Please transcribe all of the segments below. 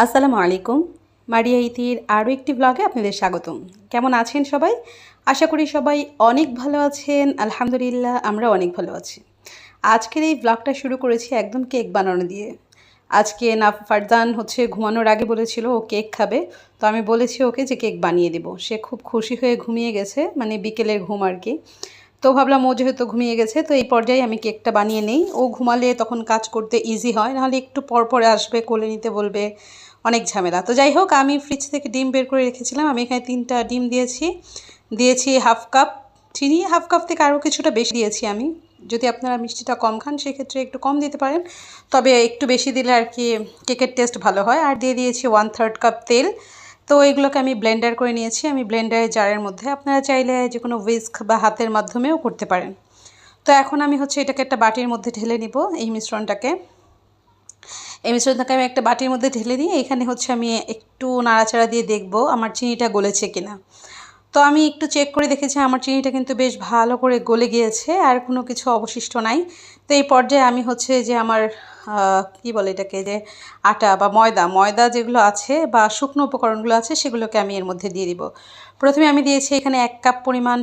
আসসালামু আলাইকুম। মারিয়া ইতির আরও একটি ব্লগে আপনাদের স্বাগতম। কেমন আছেন সবাই? আশা করি সবাই অনেক ভালো আছেন। আলহামদুলিল্লাহ আমরা অনেক ভালো আছি। আজকের এই ব্লগটা শুরু করেছি একদম কেক বানানো দিয়ে। আজকে ফারজান ঘুমানোর আগে বলেছিল ও কেক খাবে। তো আমি বলেছি ওকে যে কেক বানিয়ে দেব। সে খুব খুশি হয়ে ঘুমিয়ে গেছে, মানে বিকেলের ঘুম আর কি। তো ভাবলাম ও যেহেতু ঘুমিয়ে গেছে তো এই পর্যায়ে আমি কেকটা বানিয়ে নেই। ও ঘুমালে তখন কাজ করতে ইজি হয়, নাহলে একটু পর পরে আসবে, কোলে নিতে বলবে, অনেক ঝামেলা। তো যাই হোক, আমি ফ্রিজ থেকে ডিম বের করে রেখেছিলাম। আমি এখানে 3টা ডিম দিয়েছি হাফ কাপ চিনি, হাফ কাপ থেকে আরও কিছুটা বেশি দিয়েছি আমি। যদি আপনারা মিষ্টিটা কম খান সেক্ষেত্রে একটু কম দিতে পারেন, তবে একটু বেশি দিলে আর কি কেকের টেস্ট ভালো হয়। আর দিয়ে দিয়েছি 1/3 কাপ তেল। তো এগুলোকে আমি ব্লেন্ডার করে নিয়েছি, আমি ব্লেন্ডারের জারের মধ্যে। আপনারা চাইলে যে কোনো হুইস্ক বা হাতের মাধ্যমেও করতে পারেন। তো এখন আমি এটাকে একটা বাটির মধ্যে ঢেলে নিব। এই মিশ্রণটাকে আমি একটা বাটির মধ্যে ঢেলে নিয়ে এখানে আমি একটু নাড়াচাড়া দিয়ে দেখব আমার চিনিটা গলেছে কিনা। তো আমি একটু চেক করে দেখেছি আমার চিনিটা কিন্তু বেশ ভালো করে গলে গিয়েছে, আর কোনো কিছু অবশিষ্ট নাই। তো এই পর্যায়ে আমি যে আমার কি বলে এটাকে, যে আটা বা ময়দা যেগুলো আছে বা শুকনো উপকরণগুলো আছে সেগুলোকে আমি এর মধ্যে দিয়ে দিব। প্রথমে আমি দিয়েছি এখানে 1 কাপ পরিমাণ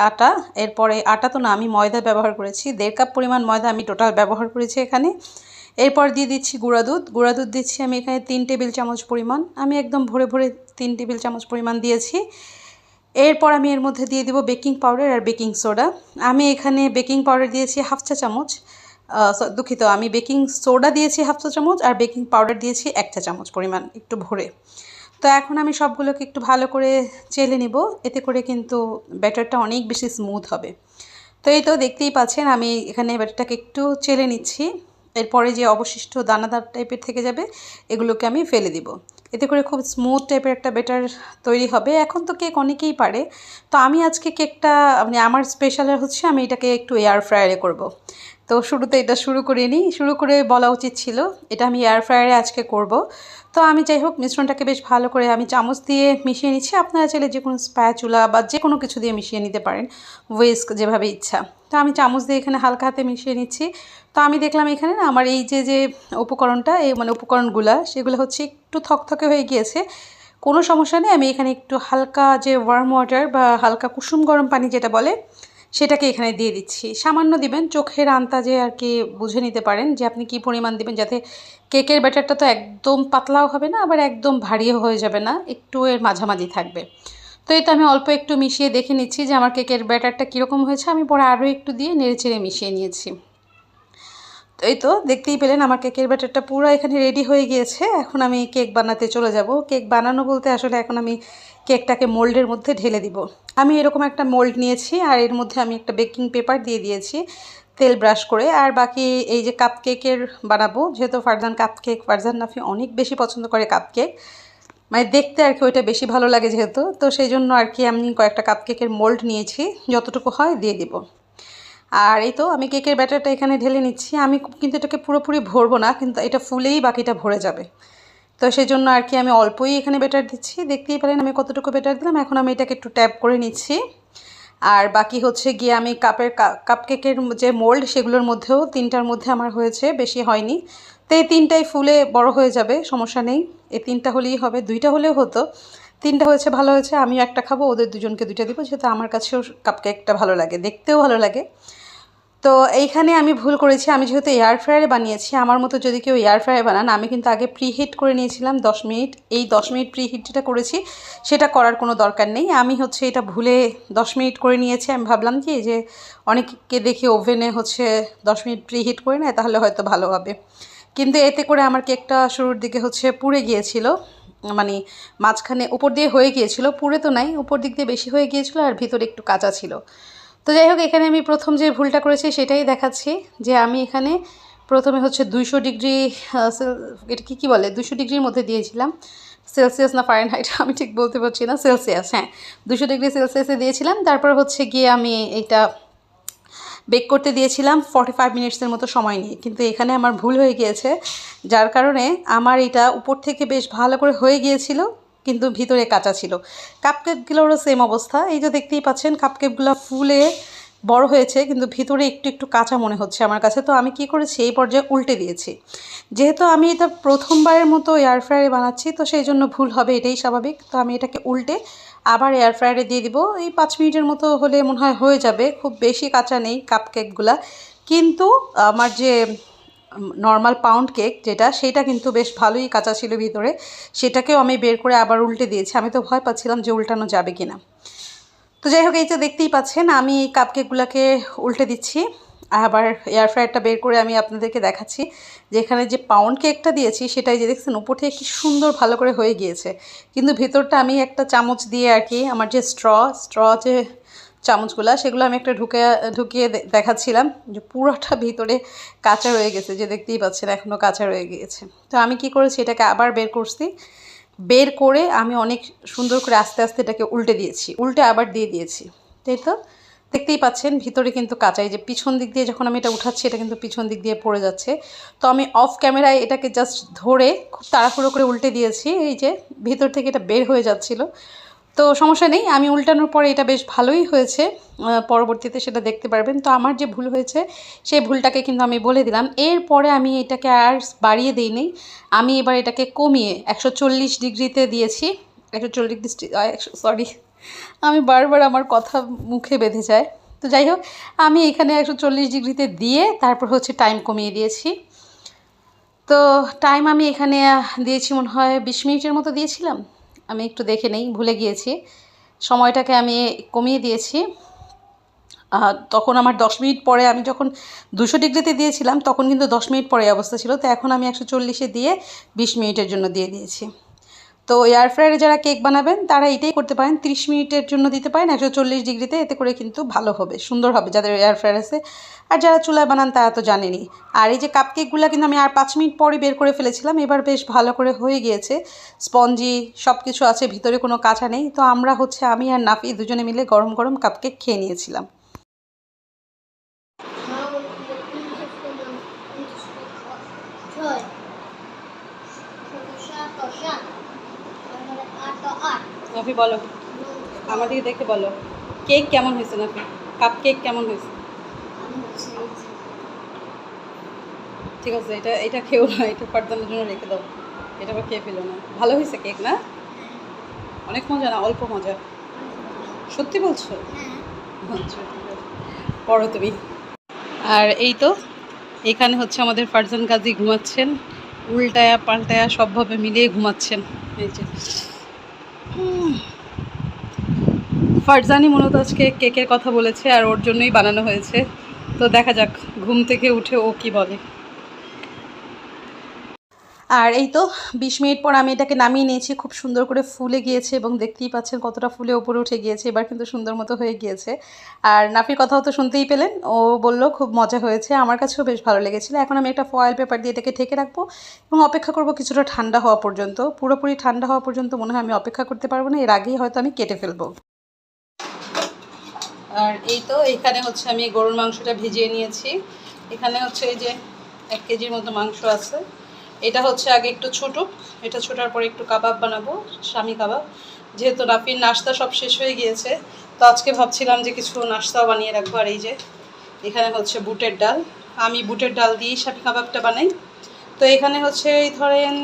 আটা। এরপরে আটা তো না, আমি ময়দা ব্যবহার করেছি। 1.5 কাপ পরিমাণ ময়দা আমি টোটাল ব্যবহার করেছি এখানে। এরপর দিয়ে দিচ্ছি গুঁড়া দুধ দিচ্ছি আমি এখানে 3 টেবিল চামচ পরিমাণ। আমি একদম ভরে ভরে 3 টেবিল চামচ পরিমাণ দিয়েছি। এরপর আমি এর মধ্যে দিয়ে দিব বেকিং পাউডার আর বেকিং সোডা। আমি এখানে বেকিং পাউডার দিয়েছি হাফ চা চামচ, দুঃখিত, আমি বেকিং সোডা দিয়েছি হাফ চা চামচ আর বেকিং পাউডার দিয়েছি 1 চা চামচ পরিমাণ, একটু ভরে। তো এখন আমি সবগুলোকে একটু ভালো করে চেলে নিব, এতে করে কিন্তু ব্যাটারটা অনেক বেশি স্মুথ হবে। তো এই তো দেখতেই পাচ্ছেন আমি এখানে ব্যাটারটাকে একটু চেলে নিচ্ছি। এরপরে যে অবশিষ্ট দানাদার টাইপের থেকে যাবে এগুলোকে আমি ফেলে দিব। এতে করে খুব স্মুথ টাইপের একটা ব্যাটার তৈরি হবে। এখন তো কেক অনেকেই পারে, তো আমি আজকে কেকটা মানে আমার স্পেশাল আমি এটাকে একটু এয়ার ফ্রায়ারে করব। তো শুরুতে এটা শুরু করে বলা উচিত ছিল, এটা আমি এয়ার ফ্রায়ারে আজকে করব। তো আমি যাই হোক মিশ্রণটাকে বেশ ভালো করে আমি চামচ দিয়ে মিশিয়ে নিচ্ছি। আপনারা চাইলে যে কোনো স্প্যাচুলা বা যে কোনো কিছু দিয়ে মিশিয়ে নিতে পারেন, হুইস্ক, যেভাবে ইচ্ছা। তো আমি চামচ দিয়ে এখানে হালকা হাতে মিশিয়ে নিচ্ছি। তো আমি দেখলাম এখানে না আমার এই যে উপকরণটা, এই মানে উপকরণগুলা সেগুলো একটু থকথকে হয়ে গিয়েছে। কোনো সমস্যা নেই, আমি এখানে একটু হালকা যে ওয়ার্ম ওয়াটার বা হালকা কুসুম গরম পানি যেটা বলে সেটাকে এখানে দিয়ে দিচ্ছি। সামান্য দিবেন, চোখের আন্দাজে আর কি বুঝে নিতে পারেন যে আপনি কি পরিমাণ দিবেন, যাতে কেকের ব্যাটারটা তো একদম পাতলাও হবে না আবার একদম ভারীও হয়ে যাবে না, একটু এর মাঝামাঝি থাকবে। তো এই তো আমি অল্প একটু মিশিয়ে দেখে নিচ্ছি যে আমার কেকের ব্যাটারটা কীরকম হয়েছে। আমি পরে আরও একটু দিয়ে নেড়েচেড়ে মিশিয়ে নিয়েছি। তো এই তো দেখতেই পেলেন আমার কেকের ব্যাটারটা পুরো এখানে রেডি হয়ে গিয়েছে। এখন আমি কেক বানাতে চলে যাব। কেক বানানো বলতে আসলে এখন আমি কেকটাকে মোল্ডের মধ্যে ঢেলে দিব। আমি এরকম একটা মোল্ড নিয়েছি আর এর মধ্যে আমি একটা বেকিং পেপার দিয়ে দিয়েছি তেল ব্রাশ করে। আর বাকি এই যে কাপ কেকের বানাবো, যেহেতু ফারজান নাফি অনেক বেশি পছন্দ করে কাপ কেক, মানে দেখতে আর কি ওইটা বেশি ভালো লাগে যেহেতু, তো সেই জন্য আর কি আমি কয়েকটা কাপ কেকের মোল্ড নিয়েছি, যতটুকু হয় দিয়ে দিব। আর এই তো আমি কেকের ব্যাটারটা এখানে ঢেলে নিচ্ছি। আমি কিন্তু এটাকে পুরোপুরি ভরবো না, কিন্তু এটা ফুলেই বাকিটা ভরে যাবে। তো সেই জন্য আর কি আমি অল্পই এখানে ব্যাটার দিচ্ছি। দেখতেই পারেন আমি কতটুকু ব্যাটার দিলাম। এখন আমি এটাকে একটু ট্যাপ করে নিচ্ছি। আর বাকি গিয়ে আমি কাপ কেকের যে মোল্ড সেগুলোর মধ্যেও 3টার মধ্যে আমার হয়েছে, বেশি হয়নি। তো এই 3টাই ফুলে বড় হয়ে যাবে, সমস্যা নেই। এই 3টা হলেই হবে, 2টা হলেও হতো। 3টা হয়েছে, ভালো হয়েছে। আমি একটা খাবো, ওদের দুজনকে 2টা দিব, যেহেতু আমার কাছেও কাপ কেকটা ভালো লাগে, দেখতেও ভালো লাগে। তো এইখানে আমি ভুল করেছি, আমি যেহেতু এয়ার ফ্রায়ারে বানিয়েছি, আমার মতো যদি কেউ এয়ার ফ্রায়ারে বানান, আমি কিন্তু আগে প্রিহিট করে নিয়েছিলাম 10 মিনিট। এই 10 মিনিট প্রিহিট যেটা করেছি সেটা করার কোনো দরকার নেই। আমি এটা ভুলে 10 মিনিট করে নিয়েছি। আমি ভাবলাম কি যে অনেককে দেখি ওভেনে 10 মিনিট প্রিহিট করে নেয়, তাহলে হয়তো ভালো হবে। কিন্তু এতে করে আমার কেকটা শুরুর দিকে পুড়ে গিয়েছিল, মানে মাঝখানে উপর দিয়ে হয়ে গিয়েছিল, পুড়ে তো নাই, উপর দিক দিয়ে বেশি হয়ে গিয়েছিল আর ভিতরে একটু কাঁচা ছিল। তো যাই হোক, এখানে আমি প্রথম যে ভুলটা করেছি সেটাই দেখাচ্ছি, যে আমি এখানে প্রথমে 200 ডিগ্রি, এটা কী বলে, 200 ডিগ্রির মধ্যে দিয়েছিলাম। সেলসিয়াস না ফারেনহাইট আমি ঠিক বলতে পারছি না, সেলসিয়াস, হ্যাঁ 200 ডিগ্রি সেলসিয়াসে দিয়েছিলাম। তারপর গিয়ে আমি এইটা বেক করতে দিয়েছিলাম 45 মিনিটসের মতো সময় নিয়ে। কিন্তু এখানে আমার ভুল হয়ে গিয়েছে, যার কারণে আমার এটা উপর থেকে বেশ ভালো করে হয়ে গিয়েছিল, কিন্তু ভিতরে কাঁচা ছিল। কাপকেকগুলোরও সেম অবস্থা। এই যে দেখতেই পাচ্ছেন কাপকেকগুলো ফুলে বড় হয়েছে, কিন্তু ভিতরে একটু একটু কাঁচা মনে হচ্ছে আমার কাছে। তো আমি কি করেছি, এই পর্যায়ে উল্টে দিয়েছি। যেহেতু আমি এটা প্রথমবারের মতো এয়ার ফ্রায়ারে বানাচ্ছি, তো সেই জন্য ভুল হবে, এটাই স্বাভাবিক। তো আমি এটাকে উল্টে আবার এয়ার ফ্রায়ারে দিয়ে দিব। এই 5 মিনিটের মতো হলে মনে হয় হয়ে যাবে। খুব বেশি কাঁচা নেই কাপকেকগুলা, কিন্তু আমার যে নর্মাল পাউন্ড কেক যেটা, সেটা কিন্তু বেশ ভালোই কাঁচা ছিল ভিতরে। সেটাকেও আমি বের করে আবার উল্টে দিয়েছি। আমি তো ভয় পাচ্ছিলাম যে উল্টানো যাবে কিনা। তো যাই হোক, এই তো দেখতেই পাচ্ছেন আমি এই কাপকেকগুলোকে উল্টে দিচ্ছি। আবার এয়ার ফ্রায়ারটা বের করে আমি আপনাদেরকে দেখাচ্ছি যে এখানে যে পাউন্ড কেকটা দিয়েছি সেটাই যে দেখছেন উপর থেকে কি সুন্দর ভালো করে হয়ে গিয়েছে। কিন্তু ভেতরটা আমি একটা চামচ দিয়ে আর কি, আমার যে স্ট্র যে চামচগুলো, সেগুলো আমি একটা ঢুকিয়ে দেখাচ্ছিলাম যে পুরোটা ভিতরে কাঁচা রয়ে গেছে, যে দেখতেই পাচ্ছেন এখনও কাঁচা রয়ে গিয়েছে। তো আমি কি করেছি, এটাকে আবার বের করছি। বের করে আমি অনেক সুন্দর করে আস্তে আস্তে এটাকে উল্টে দিয়েছি, উল্টে আবার দিয়ে দিয়েছি। তাই তো দেখতেই পাচ্ছেন ভিতরে কিন্তু কাঁচাই, যে পিছন দিক দিয়ে যখন আমি এটা উঠাচ্ছি এটা কিন্তু পিছন দিক দিয়ে পড়ে যাচ্ছে। তো আমি অফ ক্যামেরায় এটাকে জাস্ট ধরে খুব তাড়াহুড়ো করে উল্টে দিয়েছি, এই যে ভিতর থেকে এটা বের হয়ে যাচ্ছিল। তো সমস্যা নেই, আমি উল্টানোর পরে এটা বেশ ভালোই হয়েছে। পরবর্তীতে সেটা দেখতে পারবেন। তো আমার যে ভুল হয়েছে সেই ভুলটাকে কিন্তু আমি বলে দিলাম। এরপরে আমি এটাকে আর বাড়িয়ে দিইনি, আমি এবার এটাকে কমিয়ে 140 ডিগ্রিতে দিয়েছি। 140 ডিগ্রি, সরি, আমি বারবার আমার কথা মুখে বেঁধে যায়। তো যাই হোক, আমি এখানে 140 ডিগ্রিতে দিয়ে তারপর হচ্ছে টাইম কমিয়ে দিয়েছি। তো টাইম আমি এখানে দিয়েছি মনে হয় 20 মিনিটের মতো দিয়েছিলাম। আমি একটু দেখে নেই, ভুলে গিয়েছি। সময়টাকে আমি কমিয়ে দিয়েছি। তখন আমার 10 মিনিট পরে, আমি যখন 200 ডিগ্রিতে দিয়েছিলাম তখন কিন্তু 10 মিনিট পরে অবস্থা ছিল। তো এখন আমি 140-এ দিয়ে 20 মিনিটের জন্য দিয়ে দিয়েছি। তো এয়ার ফ্রায়ারে যারা কেক বানাবেন তারা এটাই করতে পারেন, 30 মিনিটের জন্য দিতে পারেন 140 ডিগ্রিতে। এতে করে কিন্তু ভালো হবে, সুন্দর হবে যাদের এয়ার ফ্রায়ার আছে। আর যারা চুলায় বানান তারা তো জানেনই। আর এই যে কাপকেকগুলো কিন্তু আমি আর 5 মিনিট পরে বের করে ফেলেছিলাম। এবার বেশ ভালো করে হয়ে গিয়েছে, স্পঞ্জি সব কিছু আছে, ভিতরে কোনো কাঁচা নেই। তো আমরা হচ্ছে, আমি আর নাফি দুজনে মিলে গরম গরম কাপকেক খেয়ে নিয়েছিলাম। নাফি বলো, আমাদেরকে দেখে বলো কেক কেমন হয়েছে। নাফি, কাপ কেক কেমন হয়েছে? ঠিক আছে, এটা এটা খেও না, এটা ফারদানের জন্য রেখে দাও। এটা আবার খেয়ে ফেলো না। ভালো হয়েছে কেক না? অনেক মজা না অল্প মজা? সত্যি বলছো? আচ্ছা ঠিক আছে, পড়ো তুমি। আর এই তো এখানে হচ্ছে আমাদের ফারজান গাজী ঘুমাচ্ছেন, উল্টায়া পাল্টায়া সবভাবে মিলিয়ে ঘুমাচ্ছেন। এই যে ফারজানি মূলত আজকে কেকের কথা বলেছে, আর ওর জন্যই বানানো হয়েছে। তো দেখা যাক ঘুম থেকে উঠে ও কি বলে। আর এই তো 20 মিনিট পর আমি এটাকে নামিয়ে নিয়েছি। খুব সুন্দর করে ফুলে গিয়েছে এবং দেখতেই পাচ্ছেন কতটা ফুলে উপরে উঠে গিয়েছে। এবার কিন্তু সুন্দর মতো হয়ে গিয়েছে। আর নাফির কথাও তো শুনতেই পেলেন, ও বলল খুব মজা হয়েছে। আমার কাছেও বেশ ভালো লেগেছিল। এখন আমি একটা ফয়েল পেপার দিয়ে এটাকে ঢেকে রাখবো এবং অপেক্ষা করব কিছুটা ঠান্ডা হওয়া পর্যন্ত। পুরোপুরি ঠান্ডা হওয়া পর্যন্ত মনে হয় আমি অপেক্ষা করতে পারবো না, এর আগেই হয়তো আমি কেটে ফেলবো। আর এই তো এখানে হচ্ছে আমি গরুর মাংসটা ভিজিয়ে নিয়েছি। এখানে হচ্ছে এই যে 1 কেজির মতো মাংস আছে। এটা হচ্ছে আগে একটু ছুটুক, এটা ছোটার পরে একটু কাবাব বানাবো, স্বামী কাবাব। যেহেতু রাফির নাস্তা সব শেষ হয়ে গিয়েছে, তো আজকে ভাবছিলাম যে কিছু নাস্তাও বানিয়ে রাখবো। আর এই যে এখানে হচ্ছে বুটের ডাল, আমি বুটের ডাল দিয়েই স্বামী কাবাবটা বানাই। তো এখানে হচ্ছে এই ধরেন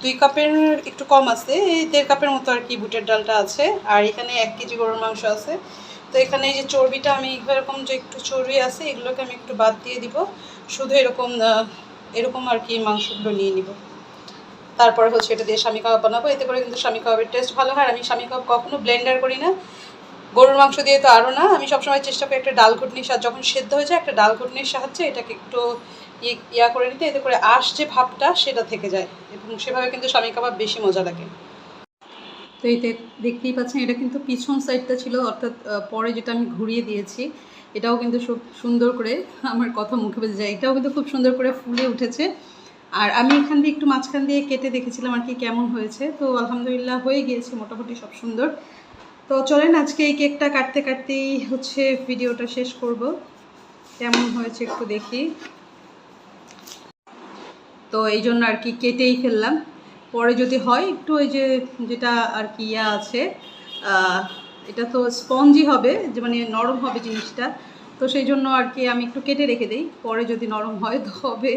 2 কাপের একটু কম আছে, এই 1.5 কাপের মতো আর কি বুটের ডালটা আছে। আর এখানে 1 কেজি গরুর মাংস আছে। তো এখানে এই যে চর্বিটা, আমি এরকম যে একটু চর্বি আছে এগুলোকে আমি একটু বাদ দিয়ে দিব, শুধু এরকম এরকম আর কি মাংসগুলো নিয়ে নিব। তারপরে হচ্ছে এটা দিয়ে স্বামী কাবাব বানাবো। এতে করে কিন্তু স্বামী কাবাবের টেস্ট ভালো হয়। আর আমি স্বামী কাবাব কখনো ব্লেন্ডার করি না, গরুর মাংস দিয়ে তো আরও না। আমি সবসময় চেষ্টা করি একটা ডাল ঘুটনির সাহায্যে, যখন সেদ্ধ হয়ে যায় একটা ডাল ঘুটনির সাহায্যে এটাকে একটু ইয়া করে নিতে, এতে করে আঁশ যে ভাবটা সেটা থেকে যায় এবং সেভাবে কিন্তু স্বামী কাবাব বেশি মজা লাগে। তো এই দেখতেই পাচ্ছেন এটা কিন্তু পিছন সাইডটা ছিল, অর্থাৎ পরে যেটা আমি ঘুরিয়ে দিয়েছি এটাও কিন্তু খুব সুন্দর করে, আমার কথা মুখে বেঁধে যায়, এটাও কিন্তু খুব সুন্দর করে ফুলে উঠেছে। আর আমি এখান দিয়ে একটু মাঝখান দিয়ে কেটে দেখেছিলাম আর কি কেমন হয়েছে। তো আলহামদুলিল্লাহ হয়ে গিয়েছে মোটামুটি সব সুন্দর। তো চলেন আজকে এই কেকটা কাটতে কাটতেই হচ্ছে ভিডিওটা শেষ করব। কেমন হয়েছে একটু দেখি। তো এই জন্য আর কি কেটেই ফেললাম, পরে যদি হয় একটু ওই যে যেটা আর কি ইয়া আছে এটা তো স্পঞ্জি হবে, যে মানে নরম হবে জিনিসটা, তো সেই জন্য আর কি আমি একটু কেটে রেখে দিই, পরে যদি নরম হয় তবে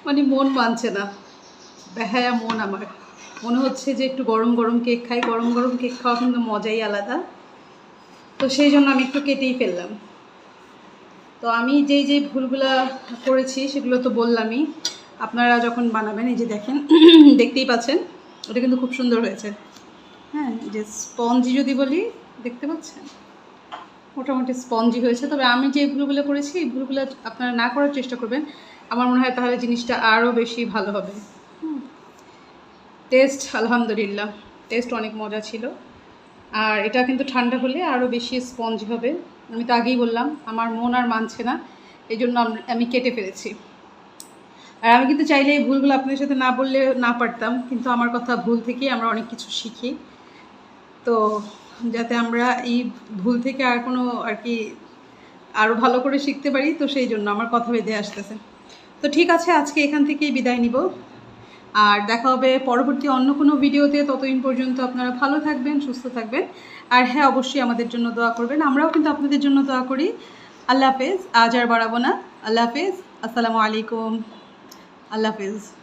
মানে মন মানছে না, বেহায়া মন আমার, মনে হচ্ছে যে একটু গরম গরম কেক খাই। গরম গরম কেক খাওয়া কিন্তু মজাই আলাদা, তো সেই জন্য আমি একটু কেটেই ফেললাম। তো আমি যেই ভুলগুলা করেছি সেগুলো তো বললামই, আপনারা যখন বানাবেন এই যে দেখেন দেখতেই পাচ্ছেন ওটা কিন্তু খুব সুন্দর হয়েছে। হ্যাঁ, যে স্পঞ্জি যদি বলি, দেখতে পাচ্ছেন মোটামুটি স্পঞ্জি হয়েছে। তবে আমি যে ভুলগুলো করেছি এই ভুলগুলো আপনারা না করার চেষ্টা করবেন, আমার মনে হয় তাহলে জিনিসটা আরও বেশি ভালো হবে। টেস্ট আলহামদুলিল্লাহ, টেস্ট অনেক মজা ছিল। আর এটা কিন্তু ঠান্ডা হলে আরও বেশি স্পঞ্জ হবে। আমি তো আগেই বললাম আমার মন আর মানছে না, এই জন্য আমি কেটে ফেলেছি। আর আমি কিন্তু চাইলে এই ভুলগুলো আপনাদের সাথে না বললে না পারতাম, কিন্তু আমার কথা, ভুল থেকেই আমরা অনেক কিছু শিখি। তো যাতে আমরা এই ভুল থেকে আর কোনো আর কি আরও ভালো করে শিখতে পারি, তো সেই জন্য আমার কথা বেঁধে আসতেছে। তো ঠিক আছে, আজকে এখান থেকেই বিদায় নিব, আর দেখা হবে পরবর্তী অন্য কোনো ভিডিওতে। ততদিন পর্যন্ত আপনারা ভালো থাকবেন, সুস্থ থাকবেন, আর হ্যাঁ অবশ্যই আমাদের জন্য দোয়া করবেন। আমরাও কিন্তু আপনাদের জন্য দোয়া করি। আল্লাহ হাফেজ, আজ আর বাড়াবো না। আল্লাহ হাফেজ, আসসালামু আলাইকুম, আল্লাহ হাফেজ।